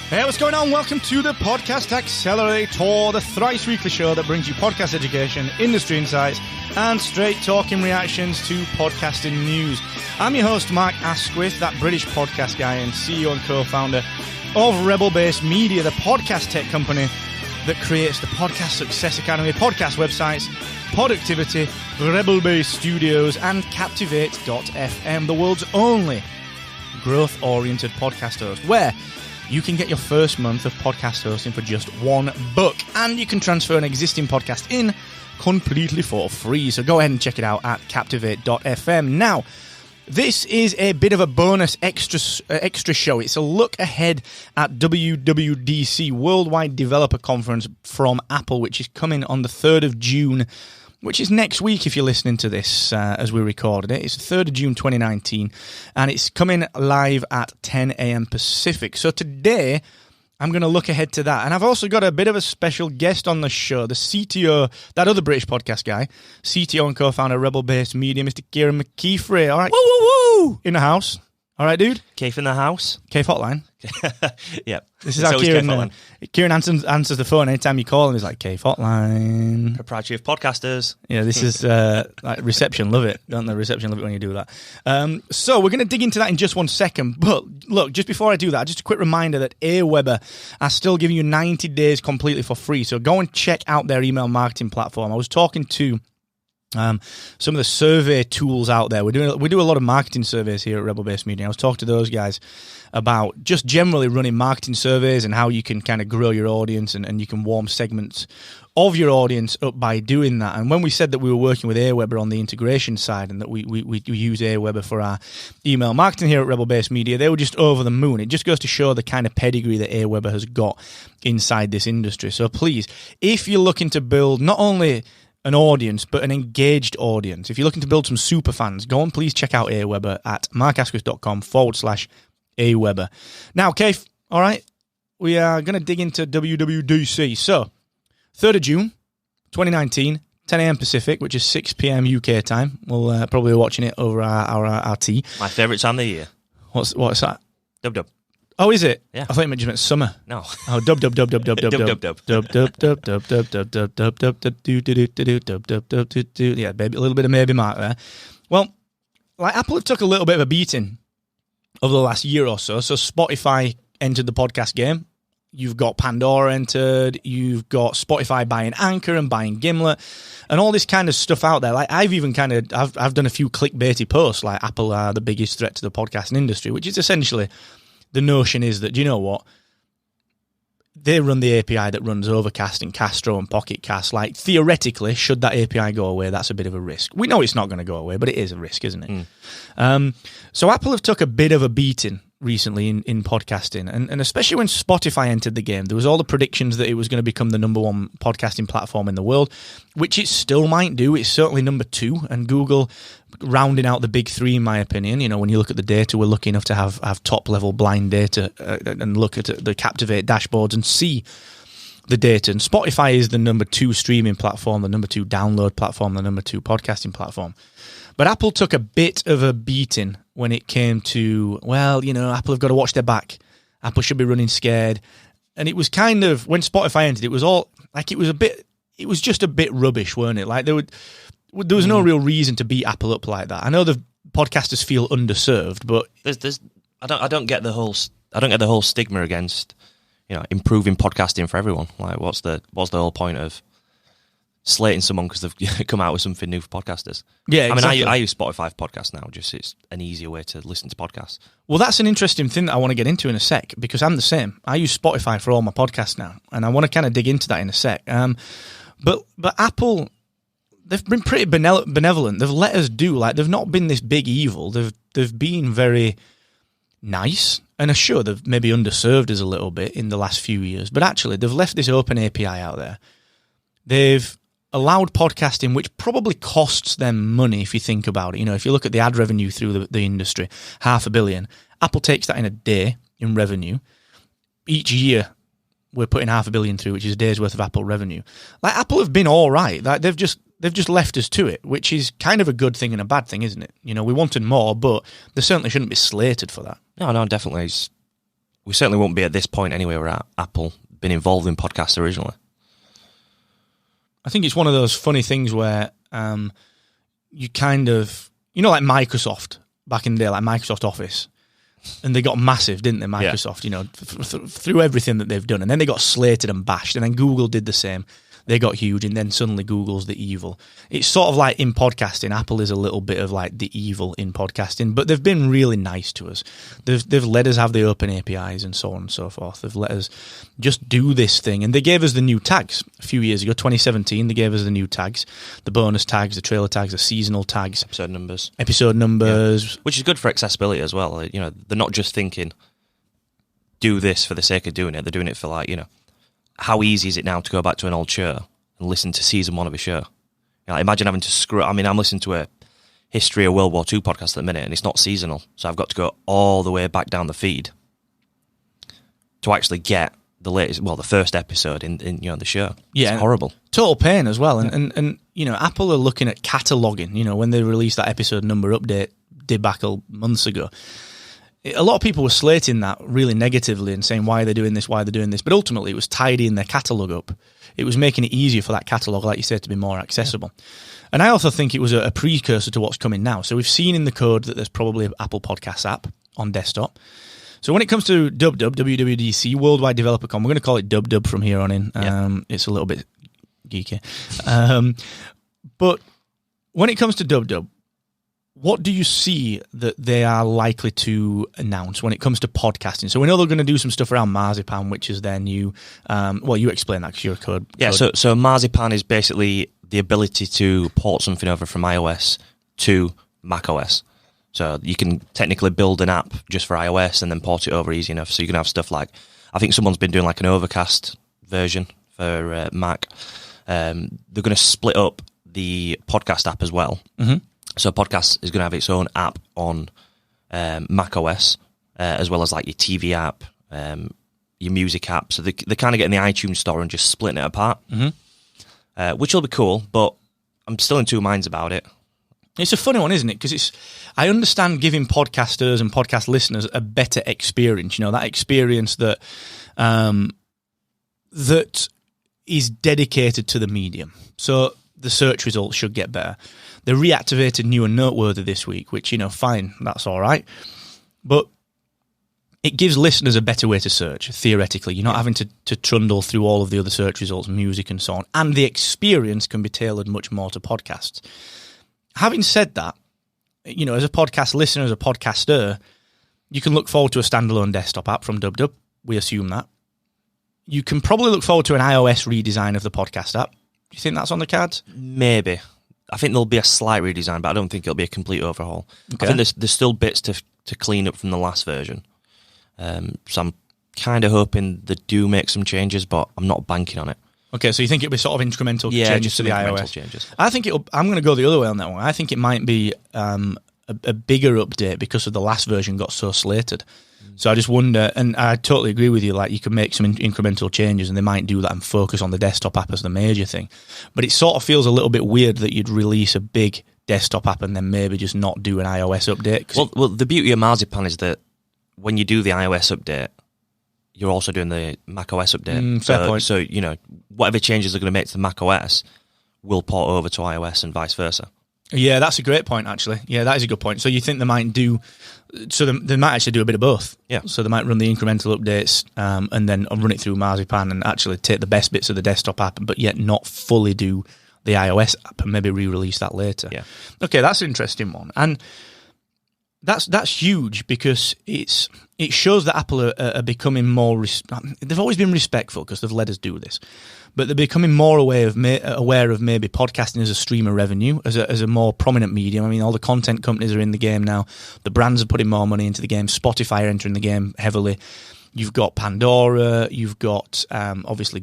Hey, what's going on? Welcome to the Podcast Accelerator, the thrice-weekly show that brings you podcast education, industry insights, and straight-talking reactions to podcasting news. I'm your host, Mark Asquith, that British podcast guy and CEO and co-founder of Rebel-Based Media, the podcast tech company that creates the Podcast Success Academy, podcast websites, Productivity, Rebel-Based Studios, and Captivate.fm, the world's only growth-oriented podcast host, where you can get your first month of podcast hosting for just $1, and you can transfer an existing podcast in completely for free. So go ahead and check it out at Captivate.fm. Now, this is a bit of a bonus extra show. It's a look ahead at WWDC, Worldwide Developer Conference from Apple, which is coming on the 3rd of June, which is next week if you're listening to this as we recorded it. It's the 3rd of June 2019, and it's coming live at 10 a.m. Pacific. So today, I'm going to look ahead to that. And I've also got a bit of a special guest on the show, the CTO, that other British podcast guy, CTO and co-founder of Rebel-Based Media, Mr. Kieran McKeefrey. All right. Woo, woo, woo! In the house. All right, dude? Keith in the house. Keith Hotline. Yep. This is how Kieran answers the phone anytime you call him. He's like, Keith Hotline. Proprietary of podcasters. Yeah, this is like reception. Love it. Don't the reception love it when you do that. So we're going to dig into that in just 1 second. But look, just before I do that, just a quick reminder that AWeber are still giving you 90 days completely for free. So go and check out their email marketing platform. I was talking to some of the survey tools out there. We do a lot of marketing surveys here at Rebel-Based Media. I was talking to those guys about just generally running marketing surveys and how you can kind of grow your audience and you can warm segments of your audience up by doing that. And when we said that we were working with AWeber on the integration side and that we use AWeber for our email marketing here at Rebel-Based Media, they were just over the moon. It just goes to show the kind of pedigree that AWeber has got inside this industry. So please, if you're looking to build not only an audience, but an engaged audience. If you're looking to build some super fans, go and please check out AWeber at markasquith.com/AWeber. Now, Keith, all right, we are going to dig into WWDC. So, 3rd of June, 2019, 10 a.m. Pacific, which is 6 p.m. UK time. We'll probably be watching it over our tea. My favourite time of the year. What's that? Dub. Oh, is it? Yeah. I thought you meant summer. No. Oh, dub. Yeah, baby, a little bit of maybe mark there. Well, like Apple have took a little bit of a beating over the last year or so. So Spotify entered the podcast game. You've got Pandora entered. You've got Spotify buying Anchor and buying Gimlet, and all this kind of stuff out there. Like I've even I've done a few clickbaity posts like Apple are the biggest threat to the podcasting industry, which is essentially the notion is that, do you know what? They run the API that runs Overcast and Castro and Pocket Cast. Like, theoretically, should that API go away, that's a bit of a risk. We know it's not going to go away, but it is a risk, isn't it? So Apple have took a bit of a beating recently in podcasting, and especially when Spotify entered the game, there was all the predictions that it was going to become the number one podcasting platform in the world, which it still might do. It's certainly number 2, and Google rounding out the big 3, in my opinion. You know, when you look at the data, we're lucky enough to have top-level blind data and look at the Captivate dashboards and see the data. And Spotify is the number 2 streaming platform, the number 2 download platform, the number 2 podcasting platform. But Apple took a bit of a beating when it came to, well, you know, Apple have got to watch their back. Apple should be running scared. And it was kind of, when Spotify entered, it was all, like, it was just a bit rubbish, weren't it? Like, there was no real reason to beat Apple up like that. I know the podcasters feel underserved, but I don't get the whole stigma against, you know, improving podcasting for everyone. Like, what's the whole point of slating someone because they've come out with something new for podcasters? Yeah, exactly. I mean, I use Spotify for podcasts now. Just it's an easier way to listen to podcasts. Well, that's an interesting thing that I want to get into in a sec, because I'm the same. I use Spotify for all my podcasts now, and I want to kind of dig into that in a sec. But Apple, they've been pretty benevolent. They've let us do, like, they've not been this big evil. They've been very nice, and sure, they've maybe underserved us a little bit in the last few years, but actually they've left this open API out there. They've allowed podcasting, which probably costs them money if you think about it. You know, if you look at the ad revenue through the industry, $500 million. Apple takes that in a day in revenue. Each year, we're putting $500 million through, which is a day's worth of Apple revenue. Like, Apple have been all right. Like, they've just left us to it, which is kind of a good thing and a bad thing, isn't it? You know, we wanted more, but they certainly shouldn't be slated for that. No, definitely. we certainly won't be at this point anyway where Apple been involved in podcasts originally. I think it's one of those funny things where you kind of, like Microsoft back in the day, like Microsoft Office, and they got massive, didn't they, Microsoft, through everything that they've done. And then they got slated and bashed, and then Google did the same. They got huge, and then suddenly Google's the evil. It's sort of like in podcasting, Apple is a little bit of like the evil in podcasting, but they've been really nice to us. They've let us have the open APIs and so on and so forth. They've let us just do this thing, and they gave us the new tags a few years ago, 2017. They gave us the new tags, the bonus tags, the trailer tags, the seasonal tags, episode numbers, yeah. Which is good for accessibility as well. They're not just thinking do this for the sake of doing it. They're doing it for how easy is it now to go back to an old show and listen to season 1 of a show? Imagine having to screw. I'm listening to a history of World War II podcast at the minute, and it's not seasonal, so I've got to go all the way back down the feed to actually get the latest, the first episode in the show. Yeah, it's horrible, total pain as well. And Apple are looking at cataloging. When they released that episode number update debacle months ago. A lot of people were slating that really negatively and saying why they're doing this, but ultimately it was tidying their catalogue up. It was making it easier for that catalogue, like you said, to be more accessible. Yeah. And I also think it was a precursor to what's coming now. So we've seen in the code that there's probably an Apple Podcasts app on desktop. So when it comes to WWDC, Worldwide Developer Con, we're going to call it Dub from here on in. It's a little bit geeky. But when it comes to Dub, what do you see that they are likely to announce when it comes to podcasting? So we know they're going to do some stuff around Marzipan, which is their new... you explain that because you're a code... Yeah, so Marzipan is basically the ability to port something over from iOS to macOS. So you can technically build an app just for iOS and then port it over easy enough. So you can have stuff like... I think someone's been doing like an Overcast version for Mac. They're going to split up the podcast app as well. Mm-hmm. So Podcast is going to have its own app on Mac OS, as well as like your TV app, your music app. So they're kind of getting the iTunes store and just splitting it apart, which will be cool, but I'm still in two minds about it. It's a funny one, isn't it? Because I understand giving podcasters and podcast listeners a better experience, that experience that that is dedicated to the medium. So the search results should get better. They reactivated New and Noteworthy this week, which, fine, that's all right. But it gives listeners a better way to search, theoretically. You're not having to trundle through all of the other search results, music and so on. And the experience can be tailored much more to podcasts. Having said that, as a podcast listener, as a podcaster, you can look forward to a standalone desktop app from DubDub. We assume that. You can probably look forward to an iOS redesign of the podcast app. Do you think that's on the cards? Maybe. I think there'll be a slight redesign, but I don't think it'll be a complete overhaul. Okay. I think there's still bits to clean up from the last version. So I'm kind of hoping they do make some changes, but I'm not banking on it. Okay, so you think it'll be sort of incremental changes to the iOS? Changes. I think I'm going to go the other way on that one. I think it might be a bigger update because of the last version got so slated. So I just wonder, and I totally agree with you, like you can make some incremental changes and they might do that and focus on the desktop app as the major thing. But it sort of feels a little bit weird that you'd release a big desktop app and then maybe just not do an iOS update. Well, the beauty of Marzipan is that when you do the iOS update, you're also doing the macOS update. Fair point. So, whatever changes they're going to make to the macOS will port over to iOS and vice versa. Yeah, that's a great point, actually. Yeah, that is a good point. So you think they might do... So they might actually do a bit of both. Yeah. So they might run the incremental updates and then run it through Marzipan and actually take the best bits of the desktop app, but yet not fully do the iOS app and maybe re-release that later. Yeah. Okay, that's an interesting one. And that's huge because it shows that Apple are becoming more... they've always been respectful because they've let us do this. But they're becoming more aware of maybe podcasting as a stream of revenue, as a more prominent medium. I mean, all the content companies are in the game now. The brands are putting more money into the game. Spotify are entering the game heavily. You've got Pandora. You've got, obviously,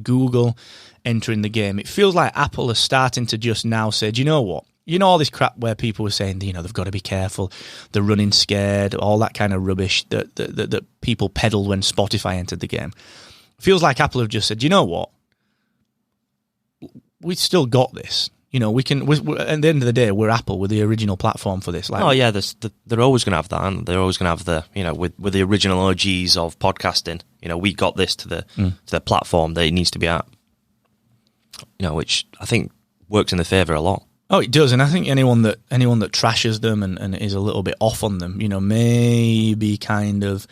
entering the game. It feels like Apple are starting to just now say, do you know what? All this crap where people were saying, they've got to be careful, they're running scared, all that kind of rubbish that people peddled when Spotify entered the game. Feels like Apple have just said, you know what? We've still got this. we can. At the end of the day, we're Apple. We're the original platform for this. Oh yeah, they're always going to have that. Aren't they? They're always going to have the with the original OGs of podcasting. We got this to the platform that it needs to be at. Which I think works in their favour a lot. Oh, it does, and I think anyone that trashes them and is a little bit off on them, maybe kind of.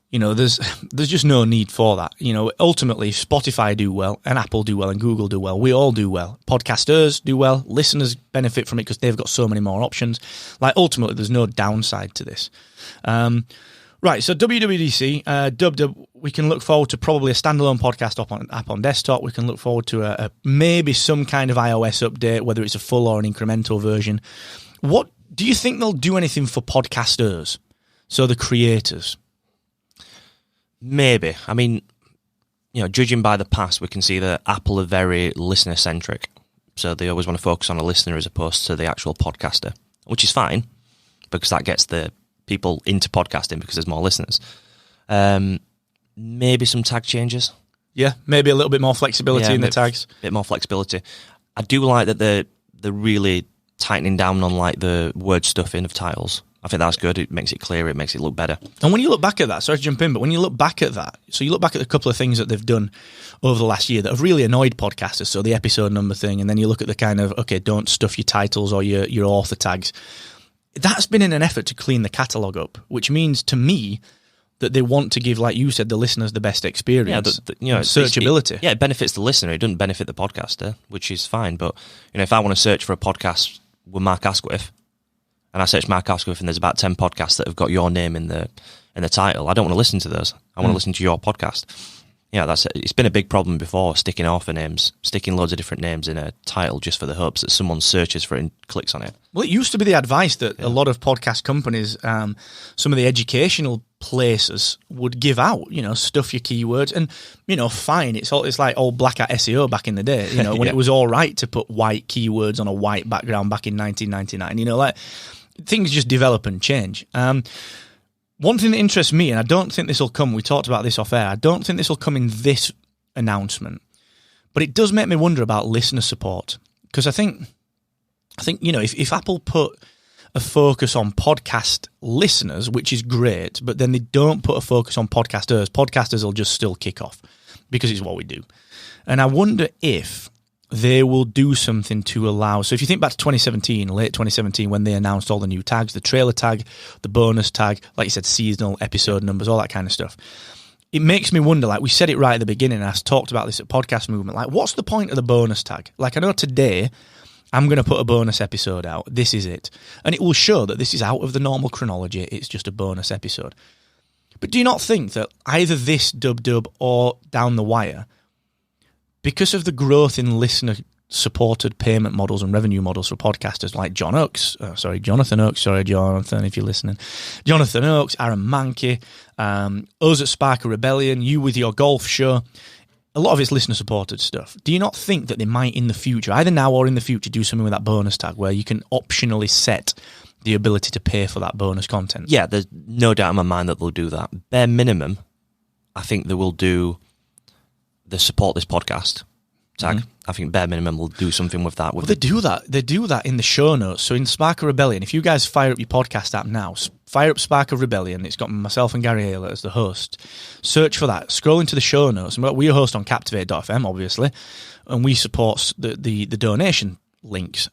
There's just no need for that. Ultimately, Spotify do well, and Apple do well, and Google do well. We all do well. Podcasters do well. Listeners benefit from it because they've got so many more options. Ultimately, there's no downside to this. Right, so WWDC, we can look forward to probably a standalone podcast app on desktop. We can look forward to a maybe some kind of iOS update, whether it's a full or an incremental version. What do you think they'll do anything for podcasters? So the creators? Maybe. I mean, judging by the past, we can see that Apple are very listener-centric. So they always want to focus on a listener as opposed to the actual podcaster, which is fine because that gets the people into podcasting because there's more listeners. Maybe some tag changes. Yeah, maybe a little bit more flexibility in the tags. A bit more flexibility. I do like that they're really tightening down on the word stuffing of titles. I think that's good. It makes it clearer. It makes it look better. And when you look back at that, sorry to jump in, but when you look back at that, so you look back at a couple of things that they've done over the last year that have really annoyed podcasters, so the episode number thing, and then you look at the kind of, okay, don't stuff your titles or your author tags. That's been in an effort to clean the catalogue up, which means to me that they want to give, like you said, the listeners the best experience. Yeah, searchability. It benefits the listener. It doesn't benefit the podcaster, which is fine. But if I want to search for a podcast with Mark Asquith, and I search Mark Asquith, and there's about 10 podcasts that have got your name in the title, I don't want to listen to those. I want to listen to your podcast. It's been a big problem before, sticking author names, sticking loads of different names in a title just for the hopes that someone searches for it and clicks on it. Well, it used to be the advice that a lot of podcast companies, some of the educational places would give out, stuff your keywords, and, fine. It's like old black hat SEO back in the day, when it was all right to put white keywords on a white background back in 1999, things just develop and change. One thing that interests me, and I don't think this will come, we talked about this off air, I don't think this will come in this announcement, but it does make me wonder about listener support. Because I think if Apple put a focus on podcast listeners, which is great, but then they don't put a focus on podcasters will just still kick off because it's what we do. And I wonder if they will do something to allow. So if you think back to 2017, late 2017, when they announced all the new tags, the trailer tag, the bonus tag, like you said, seasonal episode numbers, all that kind of stuff. It makes me wonder, we said it right at the beginning, and I talked about this at Podcast Movement, what's the point of the bonus tag? I know today I'm going to put a bonus episode out. This is it. And it will show that this is out of the normal chronology. It's just a bonus episode. But do you not think that either this dub or down the wire, because of the growth in listener-supported payment models and revenue models for podcasters like Jonathan Oakes, if you're listening. Jonathan Oakes, Aaron Mankey, us at Spark of Rebellion, you with your golf show, a lot of it's listener-supported stuff. Do you not think that they might in the future, either now or in the future, do something with that bonus tag where you can optionally set the ability to pay for that bonus content? Yeah, there's no doubt in my mind that they'll do that. Bare minimum, I think they will do the support this podcast tag. Mm-hmm. I think bare minimum will do something with that. They do that. They do that in the show notes. So in Spark of Rebellion, if you guys fire up your podcast app now, fire up Spark of Rebellion. It's got myself and Gary Haler as the host. Search for that. Scroll into the show notes. We're a host on Captivate.fm, obviously, and we support the donation links.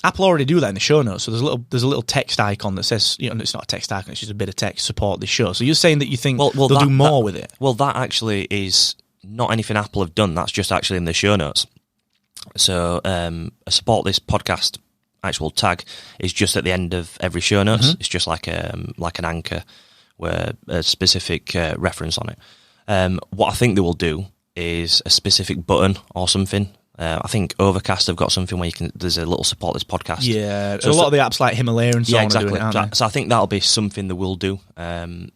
Apple already do that in the show notes. So there's a little text icon that says, it's not a text icon, it's just a bit of text, support this show. So you're saying that you think they'll do more with it? Well, that actually is not anything Apple have done. That's just actually in the show notes. So a support this podcast actual tag is just at the end of every show notes. Mm-hmm. It's just like an anchor where a specific reference on it. What I think they will do is a specific button or something. I think Overcast have got something where there's a little support this podcast. Yeah, so a lot of the apps like Himalaya and so on exactly. are doing it, so I think that'll be something they will do. I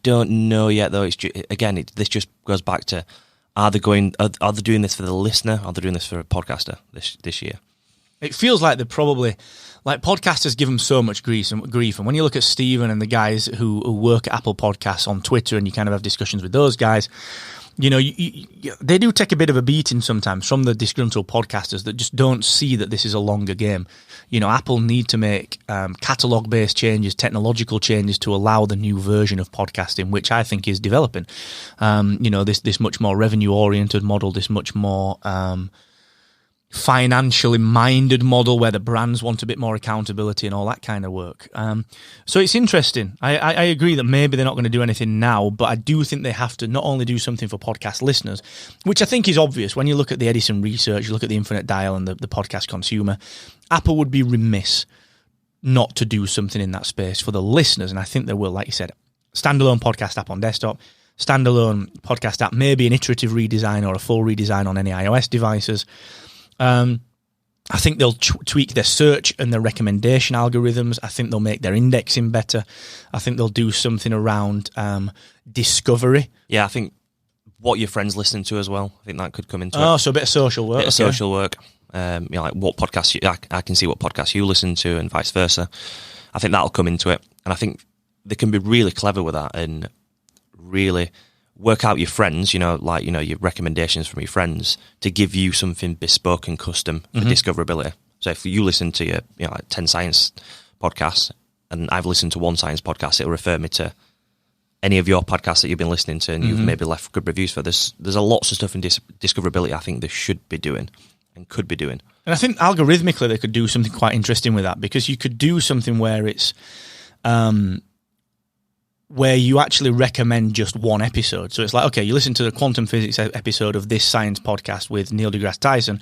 don't know yet, though. This just goes back to, are they doing this for the listener? Are they doing this for a podcaster this year? It feels like they're probably, podcasters give them so much grief. And when you look at Stephen and the guys who work at Apple Podcasts on Twitter and you kind of have discussions with those guys, They do take a bit of a beating sometimes from the disgruntled podcasters that just don't see that this is a longer game. Apple need to make catalog-based changes, technological changes to allow the new version of podcasting, which I think is developing. This much more revenue-oriented model, this much more financially minded model where the brands want a bit more accountability and all that kind of work. So it's interesting. I agree that maybe they're not going to do anything now, but I do think they have to not only do something for podcast listeners, which I think is obvious. When you look at the Edison research, you look at the Infinite Dial and the podcast consumer, Apple would be remiss not to do something in that space for the listeners, and I think they will, like you said. Standalone podcast app on desktop, standalone podcast app, maybe an iterative redesign or a full redesign on any iOS devices. I think they'll tweak their search and their recommendation algorithms. I think they'll make their indexing better. I think they'll do something around discovery. Yeah, I think what your friends listen to as well. I think that could come into it. Oh, so a bit of social work. Social work. Like what podcasts I can see what podcasts you listen to and vice versa. I think that'll come into it. And I think they can be really clever with that and really work out your friends, your recommendations from your friends to give you something bespoke and custom for discoverability. So if you listen to your 10 science podcasts and I've listened to one science podcast, it'll refer me to any of your podcasts that you've been listening to and you've maybe left good reviews for. There's a lots of stuff in discoverability I think they should be doing and could be doing. And I think algorithmically they could do something quite interesting with that, because you could do something where it's where you actually recommend just one episode. So it's like, okay, you listen to the quantum physics episode of this science podcast with Neil deGrasse Tyson.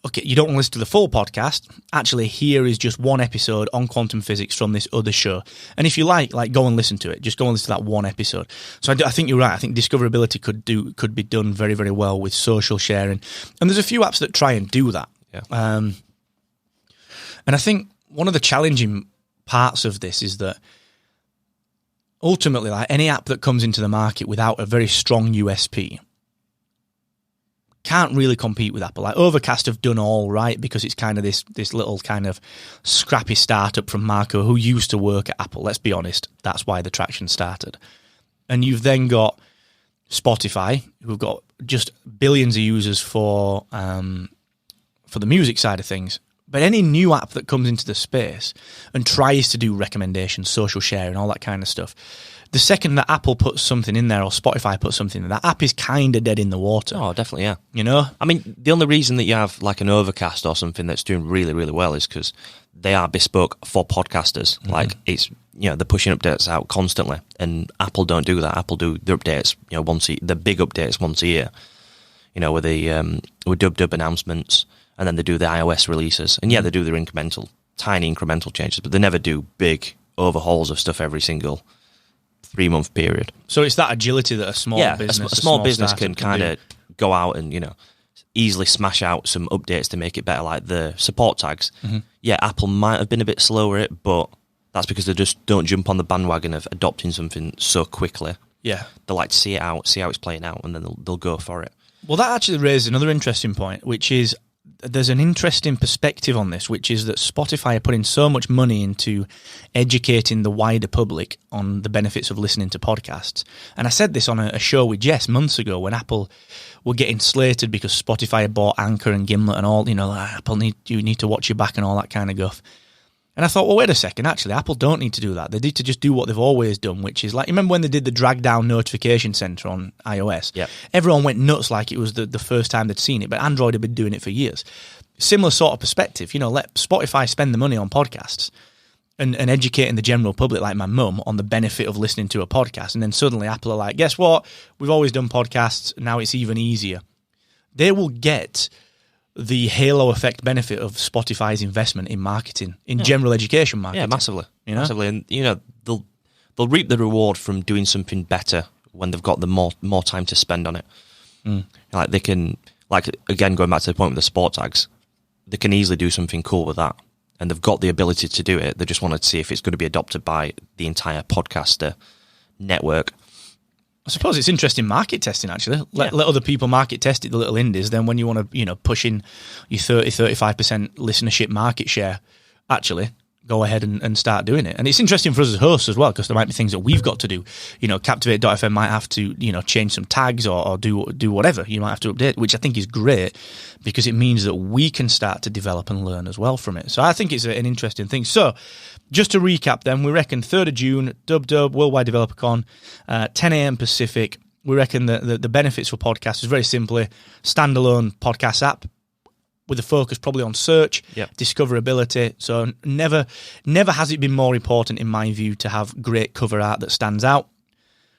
Okay, you don't want to listen to the full podcast. Actually, here is just one episode on quantum physics from this other show. And if you like go and listen to it. Just go and listen to that one episode. So I think you're right. I think discoverability could be done very, very well with social sharing. And there's a few apps that try and do that. Yeah. And I think one of the challenging parts of this is that ultimately, like any app that comes into the market without a very strong USP can't really compete with Apple. Like Overcast have done all right because it's kind of this little kind of scrappy startup from Marco who used to work at Apple. Let's be honest, that's why the traction started. And you've then got Spotify, who've got just billions of users for the music side of things. But any new app that comes into the space and tries to do recommendations, social sharing, all that kind of stuff, the second that Apple puts something in there or Spotify puts something in, that app is kind of dead in the water. Oh, definitely, yeah. I mean, the only reason that you have like an Overcast or something that's doing really, really well is because they are bespoke for podcasters. Mm-hmm. Like it's, they're pushing updates out constantly, and Apple don't do that. Apple do the updates, the big updates once a year. With the with dub announcements. And then they do the iOS releases. And they do their tiny incremental changes, but they never do big overhauls of stuff every single 3-month period. So it's that agility that a small business... a small business can kind of go out and, easily smash out some updates to make it better, like the support tags. Mm-hmm. Yeah, Apple might have been a bit slower at it, but that's because they just don't jump on the bandwagon of adopting something so quickly. Yeah. They like to see it out, see how it's playing out, and then they'll go for it. Well, that actually raises another interesting point, which is... There's an interesting perspective on this, which is that Spotify are putting so much money into educating the wider public on the benefits of listening to podcasts. And I said this on a show with Jess months ago when Apple were getting slated because Spotify had bought Anchor and Gimlet and all, Apple you need to watch your back and all that kind of guff. And I thought, well, wait a second, actually, Apple don't need to do that. They need to just do what they've always done, which is like, you remember when they did the drag down notification center on iOS? Yep. Everyone went nuts like it was the first time they'd seen it, but Android had been doing it for years. Similar sort of perspective, let Spotify spend the money on podcasts and educating the general public, like my mum, on the benefit of listening to a podcast. And then suddenly Apple are like, guess what? We've always done podcasts. Now it's even easier. They will get the halo effect benefit of Spotify's investment in marketing, in general education marketing. Yeah, massively. Massively. And, they'll reap the reward from doing something better when they've got the more time to spend on it. Mm. Like they can, again, going back to the point with the sport tags, they can easily do something cool with that. And they've got the ability to do it. They just wanted to see if it's going to be adopted by the entire podcaster network. I suppose it's interesting market testing, actually. Let other people market test it, the little indies. Then when you want to, push in your 30-35% listenership market share, actually, go ahead and start doing it. And it's interesting for us as hosts as well, because there might be things that we've got to do. Captivate.fm might have to, change some tags or do whatever. You might have to update, which I think is great because it means that we can start to develop and learn as well from it. So I think it's an interesting thing. So just to recap then, we reckon 3rd of June, Dub Worldwide Developer Con, 10 a.m. Pacific. We reckon that the benefits for podcasts is very simply standalone podcast app, with a focus probably on search, discoverability. So never has it been more important, in my view, to have great cover art that stands out.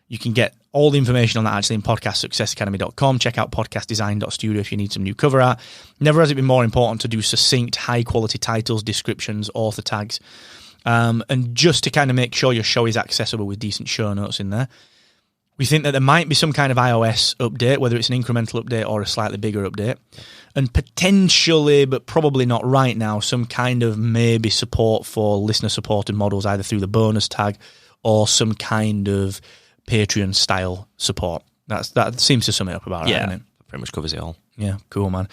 You can get all the information on that actually in podcastsuccessacademy.com. Check out podcastdesign.studio if you need some new cover art. Never has it been more important to do succinct, high-quality titles, descriptions, author tags, and just to kind of make sure your show is accessible with decent show notes in there. We think that there might be some kind of iOS update, whether it's an incremental update or a slightly bigger update. And potentially, but probably not right now, some kind of maybe support for listener-supported models, either through the bonus tag or some kind of Patreon-style support. That seems to sum it up about right, doesn't it? Pretty much covers it all. Yeah, cool, man.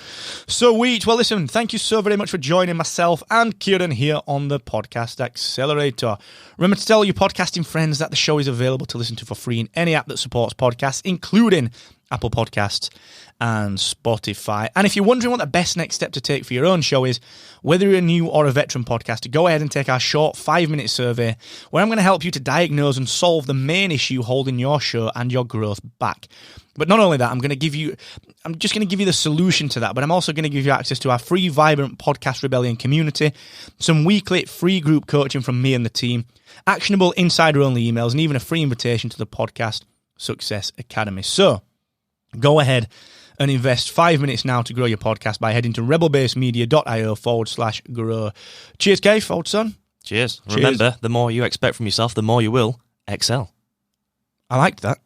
Sweet. Well, listen, thank you so very much for joining myself and Kieran here on the Podcast Accelerator. Remember to tell your podcasting friends that the show is available to listen to for free in any app that supports podcasts, including Apple Podcasts and Spotify. And if you're wondering what the best next step to take for your own show is, whether you're a new or a veteran podcaster, go ahead and take our short 5-minute survey where I'm going to help you to diagnose and solve the main issue holding your show and your growth back. But not only that, I'm just going to give you the solution to that, but I'm also going to give you access to our free, vibrant Podcast Rebellion community, some weekly free group coaching from me and the team, actionable insider-only emails, and even a free invitation to the Podcast Success Academy. So go ahead and invest 5 minutes now to grow your podcast by heading to rebelbasemedia.io/grow. Cheers, Kev, old son. Cheers. Remember, the more you expect from yourself, the more you will excel. I liked that.